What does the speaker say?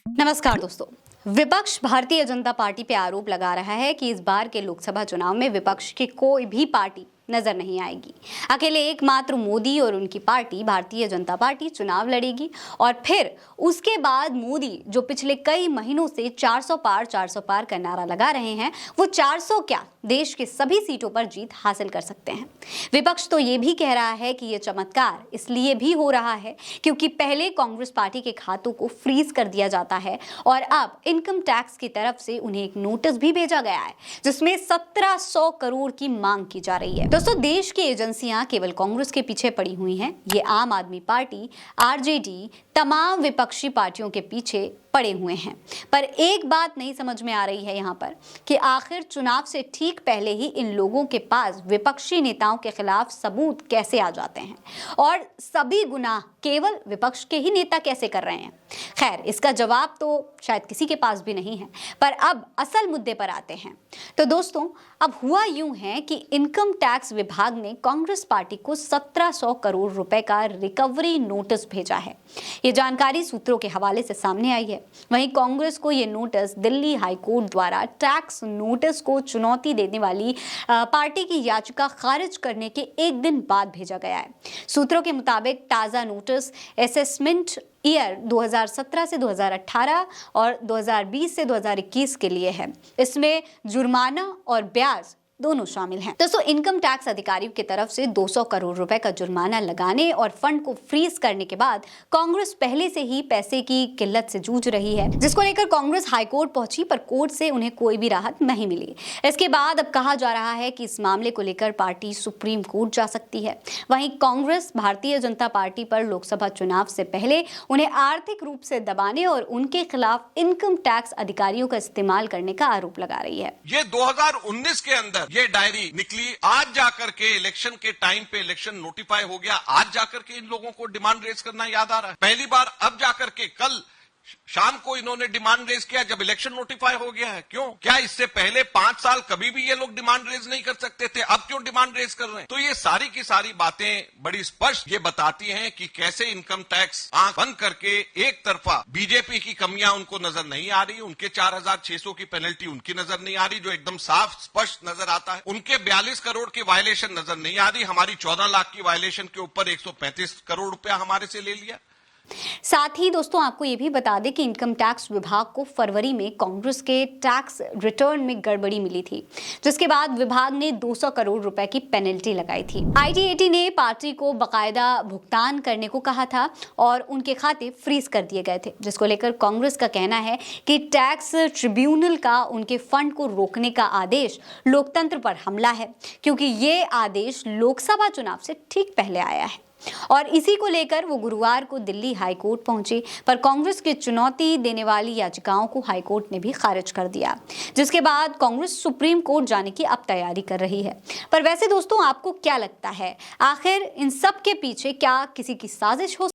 नमस्कार दोस्तों। विपक्ष भारतीय जनता पार्टी पे आरोप लगा रहा है कि इस बार के लोकसभा चुनाव में विपक्ष की कोई भी पार्टी नजर नहीं आएगी। अकेले एकमात्र मोदी और उनकी पार्टी भारतीय जनता पार्टी चुनाव लड़ेगी और फिर उसके बाद मोदी जो पिछले कई महीनों से 400 पार का नारा लगा रहे हैं, वो 400 क्या देश के सभी सीटों पर जीत हासिल कर सकते हैं। विपक्ष तो ये भी कह रहा है कि ये चमत्कार इसलिए भी हो रहा है क्योंकि पहले कांग्रेस पार्टी के खातों को फ्रीज कर दिया जाता है और अब इनकम टैक्स की तरफ से उन्हें एक नोटिस भी भेजा गया है जिसमें 1700 करोड़ की मांग की जा रही है। दोस्तों, देश की एजेंसियां केवल कांग्रेस के पीछे पड़ी हुई हैं। ये आम आदमी पार्टी, आरजेडी, तमाम विपक्षी पार्टियों के पीछे पड़े हुए हैं। पर एक बात नहीं समझ में आ रही है यहाँ पर कि आखिर चुनाव से ठीक पहले ही इन लोगों के पास विपक्षी नेताओं के खिलाफ सबूत कैसे आ जाते हैं और सभी गुनाह केवल विपक्ष के ही नेता कैसे कर रहे हैं। खैर, इसका जवाब तो शायद किसी के पास भी नहीं है। पर अब असल मुद्दे पर आते हैं। तो दोस्तों, अब हुआ यूं है कि इनकम टैक्स विभाग ने कांग्रेस पार्टी को 1700 करोड़ रुपए का रिकवरी नोटिस भेजा है। ये जानकारी सूत्रों के हवाले से सामने आई है। वहीं कांग्रेस को ये नोटिस दिल्ली हाईकोर्ट द्वारा टैक्स नोटिस को चुनौती देने वाली पार्टी की याचिका खारिज करने के एक दिन बाद भेजा गया है। सूत्रों के मुताबिक ताजा नोटिस असेसमेंट ईयर 2017 से 2018 और 2020 से 2021 के लिए है। इसमें जुर्माना और ब्याज दोनों शामिल हैं। दोस्तों, इनकम टैक्स अधिकारियों की तरफ से 200 करोड़ रुपए का जुर्माना लगाने और फंड को फ्रीज करने के बाद कांग्रेस पहले से ही पैसे की किल्लत से जूझ रही है, जिसको लेकर कांग्रेस हाईकोर्ट पहुंची पर कोर्ट से उन्हें कोई भी राहत नहीं मिली। इसके बाद अब कहा जा रहा है कि इस मामले को लेकर पार्टी सुप्रीम कोर्ट जा सकती है। वहीं कांग्रेस भारतीय जनता पार्टी पर लोकसभा चुनाव से पहले उन्हें आर्थिक रूप से दबाने और उनके खिलाफ इनकम टैक्स अधिकारियों का इस्तेमाल करने का आरोप लगा रही है। ये 2019 के अंदर ये डायरी निकली, आज जाकर के इलेक्शन के टाइम पे इलेक्शन नोटिफाई हो गया, आज जाकर के इन लोगों को डिमांड रेज करना याद आ रहा है। पहली बार अब जाकर के कल शाम को इन्होंने डिमांड रेज किया जब इलेक्शन नोटिफाई हो गया है। क्यों? क्या इससे पहले 5 साल कभी भी ये लोग डिमांड रेज नहीं कर सकते थे? अब क्यों डिमांड रेज कर रहे हैं? तो ये सारी की सारी बातें बड़ी स्पष्ट ये बताती हैं कि कैसे इनकम टैक्स आंख बंद करके एक तरफा बीजेपी की कमियां उनको नजर नहीं आ रही, उनके 4600 की पेनल्टी उनकी नजर नहीं आ रही जो एकदम साफ स्पष्ट नजर आता है, उनके 42 करोड़ की वायलेशन नजर नहीं आ रही, हमारी 14 लाख की वायलेशन के ऊपर 135 करोड़ रुपया हमारे से ले लिया। साथ ही दोस्तों, आपको ये भी बता दें कि इनकम टैक्स विभाग को फरवरी में कांग्रेस के टैक्स रिटर्न में गड़बड़ी मिली थी, जिसके बाद विभाग ने 200 करोड़ रुपए की पेनल्टी लगाई थी। आईटीएटी ने पार्टी को बकायदा भुगतान करने को कहा था और उनके खाते फ्रीज कर दिए गए थे, जिसको लेकर कांग्रेस का कहना है कि टैक्स ट्रिब्यूनल का उनके फंड को रोकने का आदेश लोकतंत्र पर हमला है, क्योंकि ये आदेश लोकसभा चुनाव से ठीक पहले आया है और इसी को लेकर वो गुरुवार को दिल्ली हाईकोर्ट पहुंचे। पर कांग्रेस की चुनौती देने वाली याचिकाओं को हाईकोर्ट ने भी खारिज कर दिया, जिसके बाद कांग्रेस सुप्रीम कोर्ट जाने की अब तैयारी कर रही है। पर वैसे दोस्तों, आपको क्या लगता है, आखिर इन सब के पीछे क्या किसी की साजिश हो